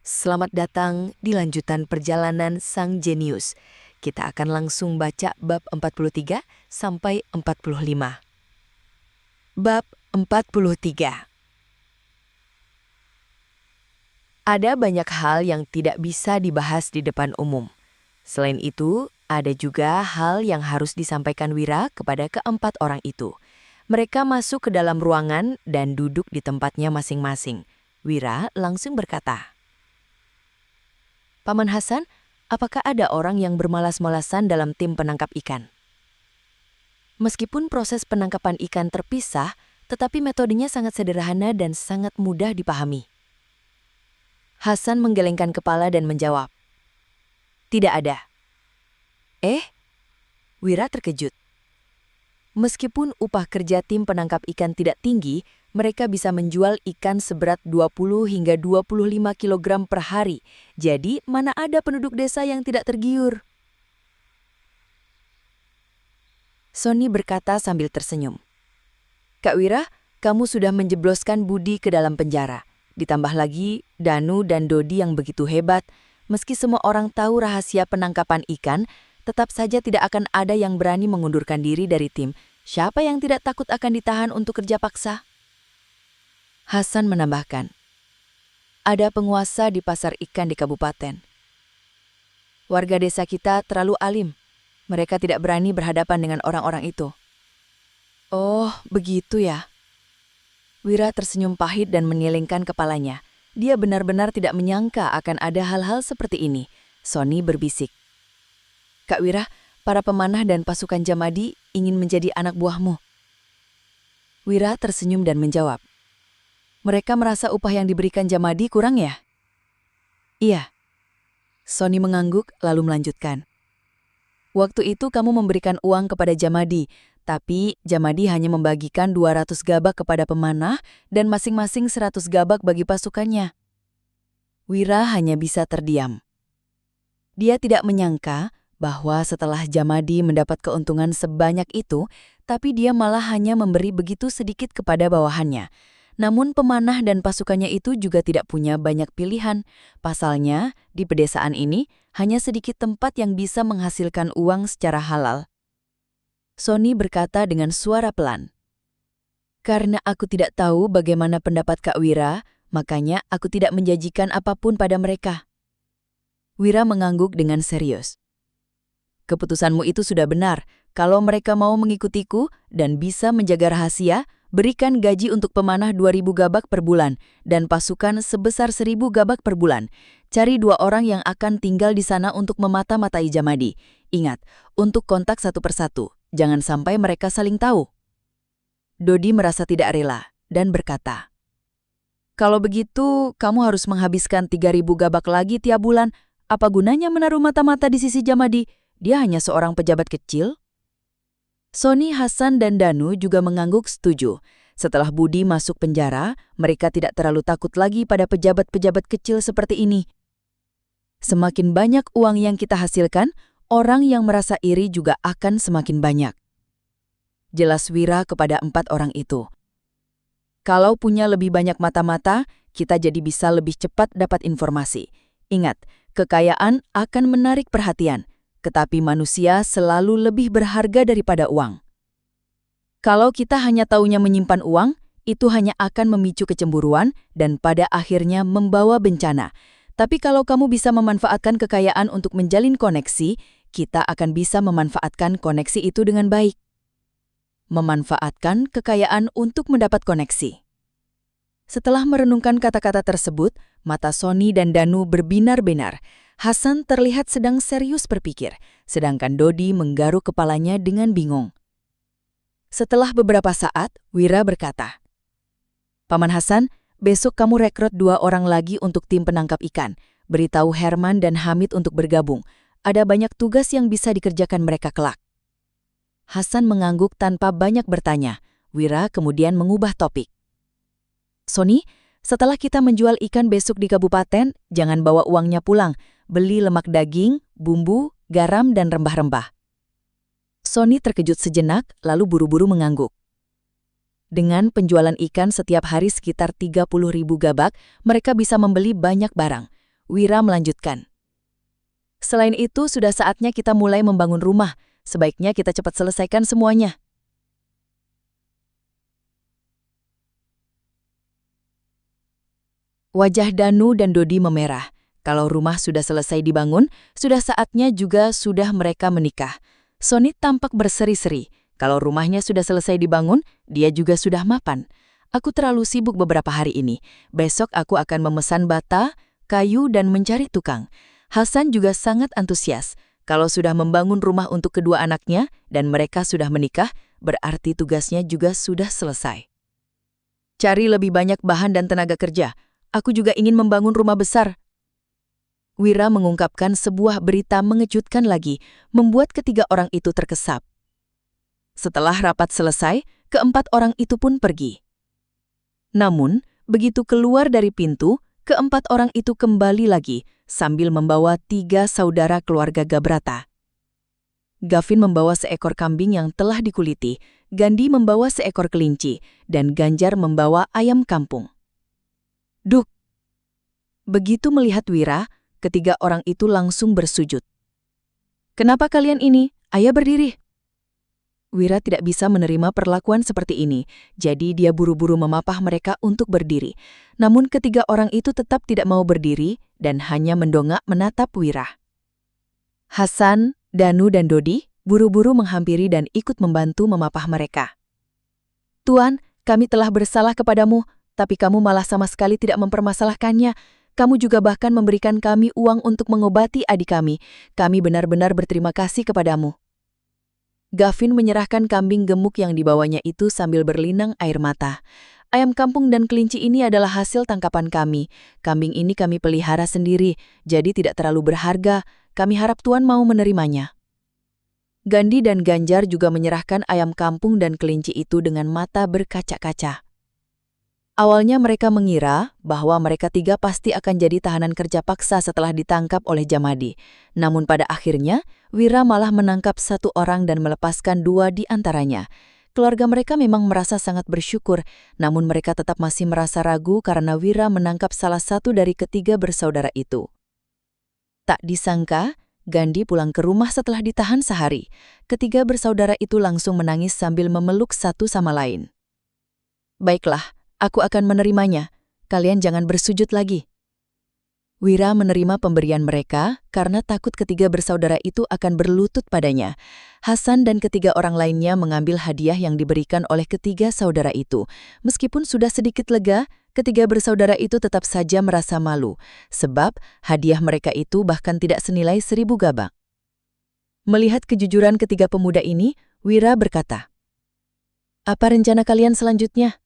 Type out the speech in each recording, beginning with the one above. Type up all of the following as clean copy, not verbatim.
Selamat datang di lanjutan perjalanan Sang Jenius. Kita akan langsung baca bab 43 sampai 45. Bab 43. Ada banyak hal yang tidak bisa dibahas di depan umum. Selain itu, ada juga hal yang harus disampaikan Wira kepada keempat orang itu. Mereka masuk ke dalam ruangan dan duduk di tempatnya masing-masing. Wira langsung berkata, "Paman Hasan, apakah ada orang yang bermalas-malasan dalam tim penangkap ikan?" Meskipun proses penangkapan ikan terpisah, tetapi metodenya sangat sederhana dan sangat mudah dipahami. Hasan menggelengkan kepala dan menjawab, "Tidak ada." Wira terkejut. Meskipun upah kerja tim penangkap ikan tidak tinggi, mereka bisa menjual ikan seberat 20 hingga 25 kg per hari. Jadi, mana ada penduduk desa yang tidak tergiur? Sony berkata sambil tersenyum. "Kak Wira, kamu sudah menjebloskan Budi ke dalam penjara. Ditambah lagi, Danu dan Dodi yang begitu hebat. Meski semua orang tahu rahasia penangkapan ikan, tetap saja tidak akan ada yang berani mengundurkan diri dari tim. Siapa yang tidak takut akan ditahan untuk kerja paksa?" Hasan menambahkan, "Ada penguasa di pasar ikan di kabupaten. Warga desa kita terlalu alim. Mereka tidak berani berhadapan dengan orang-orang itu." "Oh, begitu ya." Wira tersenyum pahit dan menyelingkan kepalanya. Dia benar-benar tidak menyangka akan ada hal-hal seperti ini. Sony berbisik, "Kak Wira, para pemanah dan pasukan Jamadi ingin menjadi anak buahmu." Wira tersenyum dan menjawab, "Mereka merasa upah yang diberikan Jamadi kurang ya?" "Iya." Sony mengangguk lalu melanjutkan, "Waktu itu kamu memberikan uang kepada Jamadi, tapi Jamadi hanya membagikan 200 gabak kepada pemanah dan masing-masing 100 gabak bagi pasukannya." Wira hanya bisa terdiam. Dia tidak menyangka bahwa setelah Jamadi mendapat keuntungan sebanyak itu, tapi dia malah hanya memberi begitu sedikit kepada bawahannya. Namun pemanah dan pasukannya itu juga tidak punya banyak pilihan. Pasalnya, di pedesaan ini, hanya sedikit tempat yang bisa menghasilkan uang secara halal. Sony berkata dengan suara pelan, "Karena aku tidak tahu bagaimana pendapat Kak Wira, makanya aku tidak menjanjikan apapun pada mereka." Wira mengangguk dengan serius. "Keputusanmu itu sudah benar. Kalau mereka mau mengikutiku dan bisa menjaga rahasia, berikan gaji untuk pemanah 2.000 gabak per bulan dan pasukan sebesar 1.000 gabak per bulan. Cari 2 orang yang akan tinggal di sana untuk memata-matai Jamadi. Ingat, untuk kontak satu persatu. Jangan sampai mereka saling tahu." Dodi merasa tidak rela dan berkata, "Kalau begitu, kamu harus menghabiskan 3.000 gabak lagi tiap bulan. Apa gunanya menaruh mata-mata di sisi Jamadi? Dia hanya seorang pejabat kecil." Sony, Hasan, dan Danu juga mengangguk setuju. Setelah Budi masuk penjara, mereka tidak terlalu takut lagi pada pejabat-pejabat kecil seperti ini. Semakin banyak uang yang kita hasilkan, orang yang merasa iri juga akan semakin banyak. Jelas Wira kepada 4 orang itu. Kalau punya lebih banyak mata-mata, kita jadi bisa lebih cepat dapat informasi. Ingat, kekayaan akan menarik perhatian. Tetapi manusia selalu lebih berharga daripada uang. Kalau kita hanya taunya menyimpan uang, itu hanya akan memicu kecemburuan dan pada akhirnya membawa bencana. Tapi kalau kamu bisa memanfaatkan kekayaan untuk menjalin koneksi, kita akan bisa memanfaatkan koneksi itu dengan baik. Memanfaatkan kekayaan untuk mendapat koneksi. Setelah merenungkan kata-kata tersebut, mata Sony dan Danu berbinar-binar. Hasan terlihat sedang serius berpikir, sedangkan Dodi menggaruk kepalanya dengan bingung. Setelah beberapa saat, Wira berkata, "Paman Hasan, besok kamu rekrut 2 orang lagi untuk tim penangkap ikan. Beritahu Herman dan Hamid untuk bergabung. Ada banyak tugas yang bisa dikerjakan mereka kelak." Hasan mengangguk tanpa banyak bertanya. Wira kemudian mengubah topik. "Sony, setelah kita menjual ikan besok di kabupaten, jangan bawa uangnya pulang. Beli lemak daging, bumbu, garam, dan rempah-rempah." Sony terkejut sejenak, lalu buru-buru mengangguk. Dengan penjualan ikan setiap hari sekitar 30.000 gabak, mereka bisa membeli banyak barang. Wira melanjutkan. Selain itu, sudah saatnya kita mulai membangun rumah. Sebaiknya kita cepat selesaikan semuanya. Wajah Danu dan Dodi memerah. Kalau rumah sudah selesai dibangun, sudah saatnya juga sudah mereka menikah. Sonit tampak berseri-seri. Kalau rumahnya sudah selesai dibangun, dia juga sudah mapan. Aku terlalu sibuk beberapa hari ini. Besok aku akan memesan bata, kayu, dan mencari tukang. Hasan juga sangat antusias. Kalau sudah membangun rumah untuk kedua anaknya dan mereka sudah menikah, berarti tugasnya juga sudah selesai. Cari lebih banyak bahan dan tenaga kerja. Aku juga ingin membangun rumah besar. Wira mengungkapkan sebuah berita mengejutkan lagi, membuat ketiga orang itu terkesap. Setelah rapat selesai, keempat orang itu pun pergi. Namun, begitu keluar dari pintu, keempat orang itu kembali lagi, sambil membawa 3 saudara keluarga Gabrata. Gavin membawa seekor kambing yang telah dikuliti, Gandhi membawa seekor kelinci, dan Ganjar membawa ayam kampung. Duk! Begitu melihat Wira, ketiga orang itu langsung bersujud. Kenapa kalian ini? Ayah berdiri. Wira tidak bisa menerima perlakuan seperti ini, jadi dia buru-buru memapah mereka untuk berdiri. Namun ketiga orang itu tetap tidak mau berdiri dan hanya mendongak menatap Wira. Hasan, Danu dan Dodi buru-buru menghampiri dan ikut membantu memapah mereka. Tuan, kami telah bersalah kepadamu, tapi kamu malah sama sekali tidak mempermasalahkannya. Kamu juga bahkan memberikan kami uang untuk mengobati adik kami. Kami benar-benar berterima kasih kepadamu. Gavin menyerahkan kambing gemuk yang dibawanya itu sambil berlinang air mata. Ayam kampung dan kelinci ini adalah hasil tangkapan kami. Kambing ini kami pelihara sendiri, jadi tidak terlalu berharga. Kami harap Tuan mau menerimanya. Gandhi dan Ganjar juga menyerahkan ayam kampung dan kelinci itu dengan mata berkaca-kaca. Awalnya mereka mengira bahwa mereka 3 pasti akan jadi tahanan kerja paksa setelah ditangkap oleh Jamadi. Namun pada akhirnya, Wira malah menangkap 1 orang dan melepaskan 2 di antaranya. Keluarga mereka memang merasa sangat bersyukur, namun mereka tetap masih merasa ragu karena Wira menangkap salah satu dari ketiga bersaudara itu. Tak disangka, Gandhi pulang ke rumah setelah ditahan sehari. Ketiga bersaudara itu langsung menangis sambil memeluk satu sama lain. Baiklah. Aku akan menerimanya. Kalian jangan bersujud lagi. Wira menerima pemberian mereka karena takut ketiga bersaudara itu akan berlutut padanya. Hasan dan ketiga orang lainnya mengambil hadiah yang diberikan oleh ketiga saudara itu. Meskipun sudah sedikit lega, ketiga bersaudara itu tetap saja merasa malu, sebab hadiah mereka itu bahkan tidak senilai 1000 gabak. Melihat kejujuran ketiga pemuda ini, Wira berkata, "Apa rencana kalian selanjutnya?"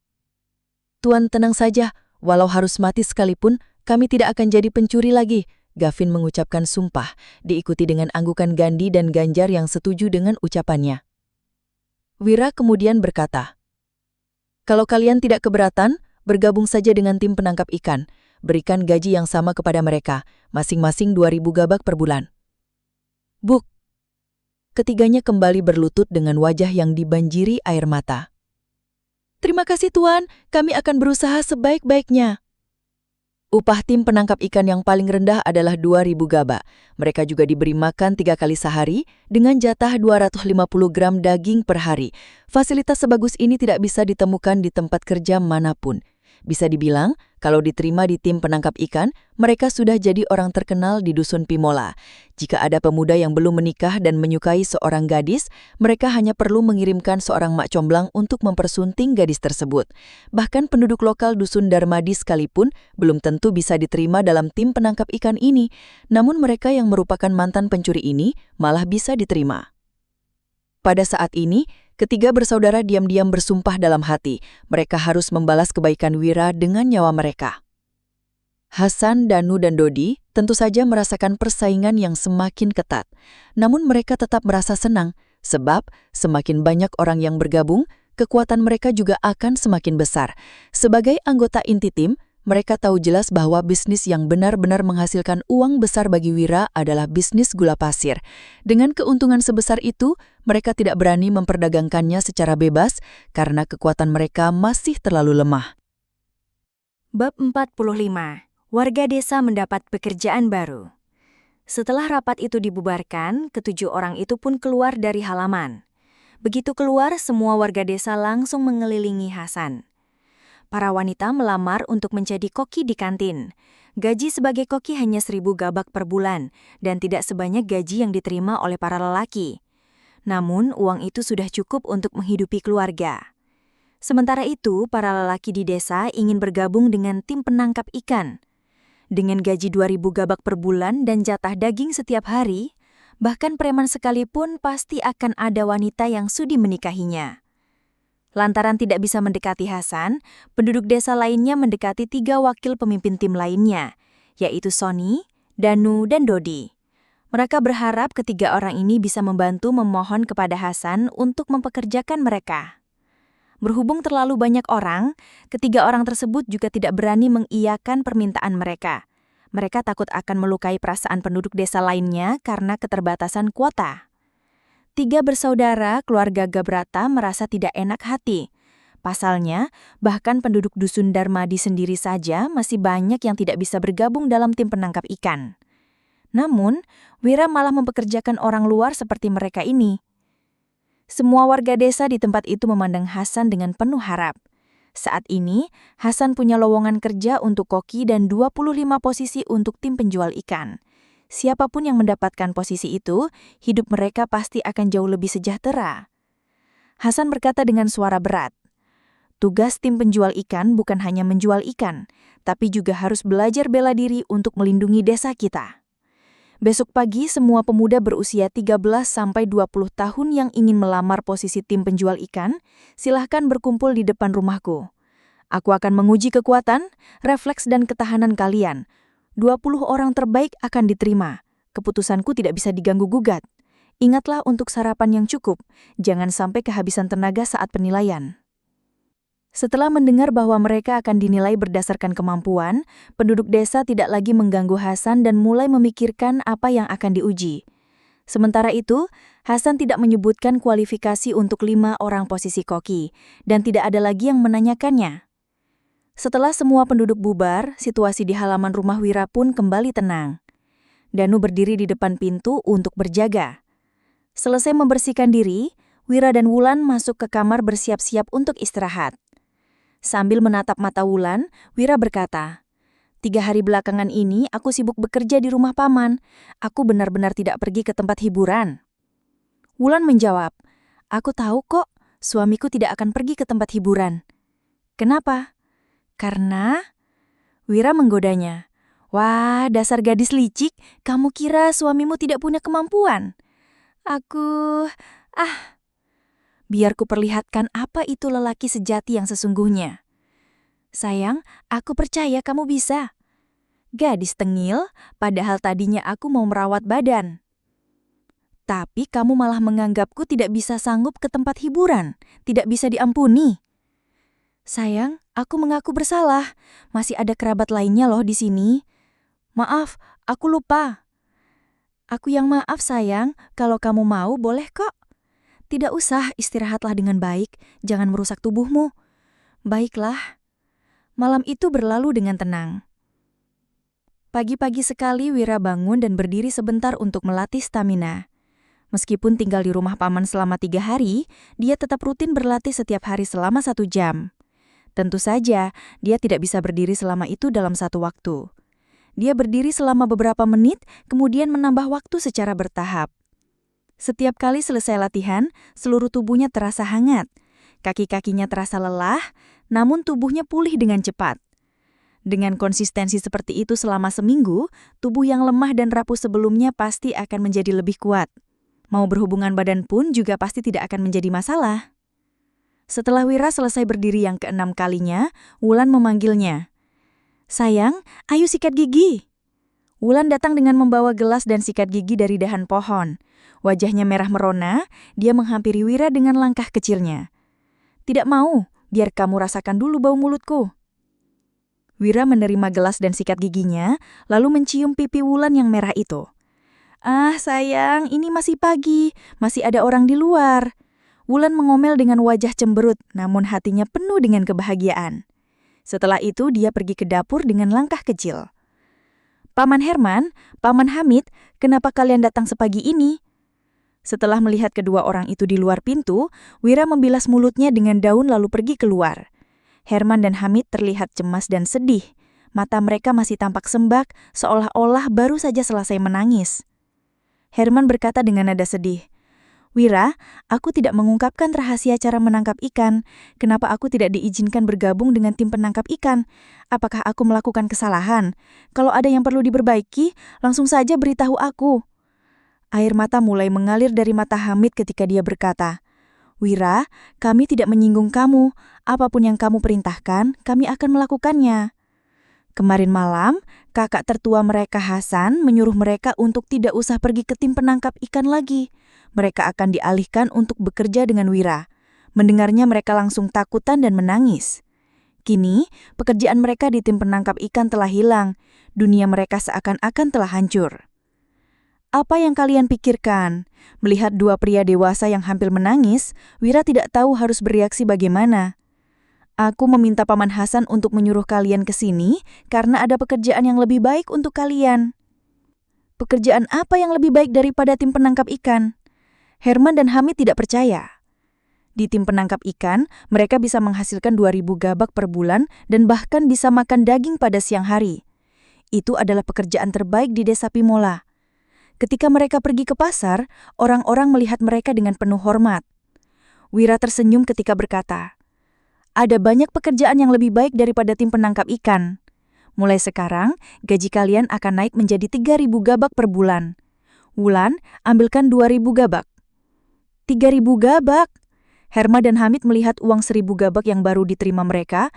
Tuan tenang saja, walau harus mati sekalipun, kami tidak akan jadi pencuri lagi. Gavin mengucapkan sumpah, diikuti dengan anggukan Gandhi dan Ganjar yang setuju dengan ucapannya. Wira kemudian berkata, "Kalau kalian tidak keberatan, bergabung saja dengan tim penangkap ikan. Berikan gaji yang sama kepada mereka, masing-masing 2000 gabak per bulan." Buk! Ketiganya kembali berlutut dengan wajah yang dibanjiri air mata. "Terima kasih Tuan, kami akan berusaha sebaik-baiknya." Upah tim penangkap ikan yang paling rendah adalah 2000 gabak. Mereka juga diberi makan 3 kali sehari dengan jatah 250 gram daging per hari. Fasilitas sebagus ini tidak bisa ditemukan di tempat kerja manapun. Bisa dibilang, kalau diterima di tim penangkap ikan, mereka sudah jadi orang terkenal di Dusun Pimola. Jika ada pemuda yang belum menikah dan menyukai seorang gadis, mereka hanya perlu mengirimkan seorang mak comblang untuk mempersunting gadis tersebut. Bahkan penduduk lokal Dusun Darmadi sekalipun belum tentu bisa diterima dalam tim penangkap ikan ini. Namun mereka yang merupakan mantan pencuri ini malah bisa diterima. Pada saat ini, ketiga bersaudara diam-diam bersumpah dalam hati, mereka harus membalas kebaikan Wira dengan nyawa mereka. Hasan, Danu, dan Dodi tentu saja merasakan persaingan yang semakin ketat. Namun mereka tetap merasa senang, sebab semakin banyak orang yang bergabung, kekuatan mereka juga akan semakin besar. Sebagai anggota inti tim, mereka tahu jelas bahwa bisnis yang benar-benar menghasilkan uang besar bagi Wira adalah bisnis gula pasir. Dengan keuntungan sebesar itu, mereka tidak berani memperdagangkannya secara bebas karena kekuatan mereka masih terlalu lemah. Bab 45. Warga desa mendapat pekerjaan baru. Setelah rapat itu dibubarkan, ketujuh orang itu pun keluar dari halaman. Begitu keluar, semua warga desa langsung mengelilingi Hasan. Para wanita melamar untuk menjadi koki di kantin. Gaji sebagai koki hanya 1.000 gabak per bulan, dan tidak sebanyak gaji yang diterima oleh para lelaki. Namun, uang itu sudah cukup untuk menghidupi keluarga. Sementara itu, para lelaki di desa ingin bergabung dengan tim penangkap ikan. Dengan gaji 2.000 gabak per bulan dan jatah daging setiap hari, bahkan preman sekalipun pasti akan ada wanita yang sudi menikahinya. Lantaran tidak bisa mendekati Hasan, penduduk desa lainnya mendekati 3 wakil pemimpin tim lainnya, yaitu Sony, Danu, dan Dodi. Mereka berharap ketiga orang ini bisa membantu memohon kepada Hasan untuk mempekerjakan mereka. Berhubung terlalu banyak orang, ketiga orang tersebut juga tidak berani mengiyakan permintaan mereka. Mereka takut akan melukai perasaan penduduk desa lainnya karena keterbatasan kuota. 3 bersaudara keluarga Gabrata merasa tidak enak hati. Pasalnya, bahkan penduduk dusun Darmadi sendiri saja masih banyak yang tidak bisa bergabung dalam tim penangkap ikan. Namun, Wira malah mempekerjakan orang luar seperti mereka ini. Semua warga desa di tempat itu memandang Hasan dengan penuh harap. Saat ini, Hasan punya lowongan kerja untuk koki dan 25 posisi untuk tim penjual ikan. Siapapun yang mendapatkan posisi itu, hidup mereka pasti akan jauh lebih sejahtera. Hasan berkata dengan suara berat, "Tugas tim penjual ikan bukan hanya menjual ikan, tapi juga harus belajar bela diri untuk melindungi desa kita." Besok pagi, semua pemuda berusia 13-20 tahun yang ingin melamar posisi tim penjual ikan, silahkan berkumpul di depan rumahku. Aku akan menguji kekuatan, refleks dan ketahanan kalian. 20 orang terbaik akan diterima. Keputusanku tidak bisa diganggu-gugat. Ingatlah untuk sarapan yang cukup. Jangan sampai kehabisan tenaga saat penilaian. Setelah mendengar bahwa mereka akan dinilai berdasarkan kemampuan, penduduk desa tidak lagi mengganggu Hasan dan mulai memikirkan apa yang akan diuji. Sementara itu, Hasan tidak menyebutkan kualifikasi untuk 5 orang posisi koki, dan tidak ada lagi yang menanyakannya. Setelah semua penduduk bubar, situasi di halaman rumah Wira pun kembali tenang. Danu berdiri di depan pintu untuk berjaga. Selesai membersihkan diri, Wira dan Wulan masuk ke kamar bersiap-siap untuk istirahat. Sambil menatap mata Wulan, Wira berkata, 3 hari belakangan ini aku sibuk bekerja di rumah paman. Aku benar-benar tidak pergi ke tempat hiburan. Wulan menjawab, "Aku tahu kok, suamiku tidak akan pergi ke tempat hiburan." "Kenapa?" "Karena..." Wira menggodanya. "Wah, dasar gadis licik, kamu kira suamimu tidak punya kemampuan?" Biar kuperlihatkan apa itu lelaki sejati yang sesungguhnya." "Sayang, aku percaya kamu bisa." "Gadis tengil, padahal tadinya aku mau merawat badan." "Tapi kamu malah menganggapku tidak bisa sanggup ke tempat hiburan, tidak bisa diampuni." "Sayang, aku mengaku bersalah. Masih ada kerabat lainnya loh di sini." "Maaf, aku lupa." "Aku yang maaf sayang, kalau kamu mau boleh kok." "Tidak usah, istirahatlah dengan baik, jangan merusak tubuhmu." "Baiklah." Malam itu berlalu dengan tenang. Pagi-pagi sekali Wira bangun dan berdiri sebentar untuk melatih stamina. Meskipun tinggal di rumah paman selama 3 hari, dia tetap rutin berlatih setiap hari selama 1 jam. Tentu saja, dia tidak bisa berdiri selama itu dalam satu waktu. Dia berdiri selama beberapa menit, kemudian menambah waktu secara bertahap. Setiap kali selesai latihan, seluruh tubuhnya terasa hangat. Kaki-kakinya terasa lelah, namun tubuhnya pulih dengan cepat. Dengan konsistensi seperti itu selama seminggu, tubuh yang lemah dan rapuh sebelumnya pasti akan menjadi lebih kuat. Mau berhubungan badan pun juga pasti tidak akan menjadi masalah. Setelah Wira selesai berdiri yang ke-6 kalinya, Wulan memanggilnya. "Sayang, ayo sikat gigi." Wulan datang dengan membawa gelas dan sikat gigi dari dahan pohon. Wajahnya merah merona, dia menghampiri Wira dengan langkah kecilnya. "Tidak mau, biar kamu rasakan dulu bau mulutku." Wira menerima gelas dan sikat giginya, lalu mencium pipi Wulan yang merah itu. "Ah sayang, ini masih pagi, masih ada orang di luar." Wulan mengomel dengan wajah cemberut, namun hatinya penuh dengan kebahagiaan. Setelah itu dia pergi ke dapur dengan langkah kecil. Paman Herman, Paman Hamid, kenapa kalian datang sepagi ini? Setelah melihat kedua orang itu di luar pintu, Wira membilas mulutnya dengan daun lalu pergi keluar. Herman dan Hamid terlihat cemas dan sedih. Mata mereka masih tampak sembak, seolah-olah baru saja selesai menangis. Herman berkata dengan nada sedih, "Wira, aku tidak mengungkapkan rahasia cara menangkap ikan. Kenapa aku tidak diizinkan bergabung dengan tim penangkap ikan? Apakah aku melakukan kesalahan? Kalau ada yang perlu diperbaiki, langsung saja beritahu aku." Air mata mulai mengalir dari mata Hamid ketika dia berkata, "Wira, kami tidak menyinggung kamu. Apapun yang kamu perintahkan, kami akan melakukannya." Kemarin malam, kakak tertua mereka Hasan menyuruh mereka untuk tidak usah pergi ke tim penangkap ikan lagi. Mereka akan dialihkan untuk bekerja dengan Wira. Mendengarnya mereka langsung takutan dan menangis. Kini, pekerjaan mereka di tim penangkap ikan telah hilang. Dunia mereka seakan-akan telah hancur. Apa yang kalian pikirkan? Melihat dua pria dewasa yang hampir menangis, Wira tidak tahu harus bereaksi bagaimana. "Aku meminta Paman Hasan untuk menyuruh kalian ke sini karena ada pekerjaan yang lebih baik untuk kalian." "Pekerjaan apa yang lebih baik daripada tim penangkap ikan?" Herman dan Hamid tidak percaya. Di tim penangkap ikan, mereka bisa menghasilkan 2.000 gabak per bulan dan bahkan bisa makan daging pada siang hari. Itu adalah pekerjaan terbaik di desa Pimola. Ketika mereka pergi ke pasar, orang-orang melihat mereka dengan penuh hormat. Wira tersenyum ketika berkata, "Ada banyak pekerjaan yang lebih baik daripada tim penangkap ikan. Mulai sekarang, gaji kalian akan naik menjadi 3.000 gabak per bulan. Wulan, ambilkan 2.000 gabak." 3.000 gabak? Herman dan Hamid melihat uang 1.000 gabak yang baru diterima mereka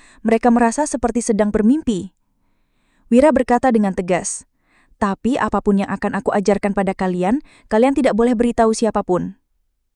merasa seperti sedang bermimpi. Wira berkata dengan tegas, "Tapi apapun yang akan aku ajarkan pada kalian, kalian tidak boleh beritahu siapapun."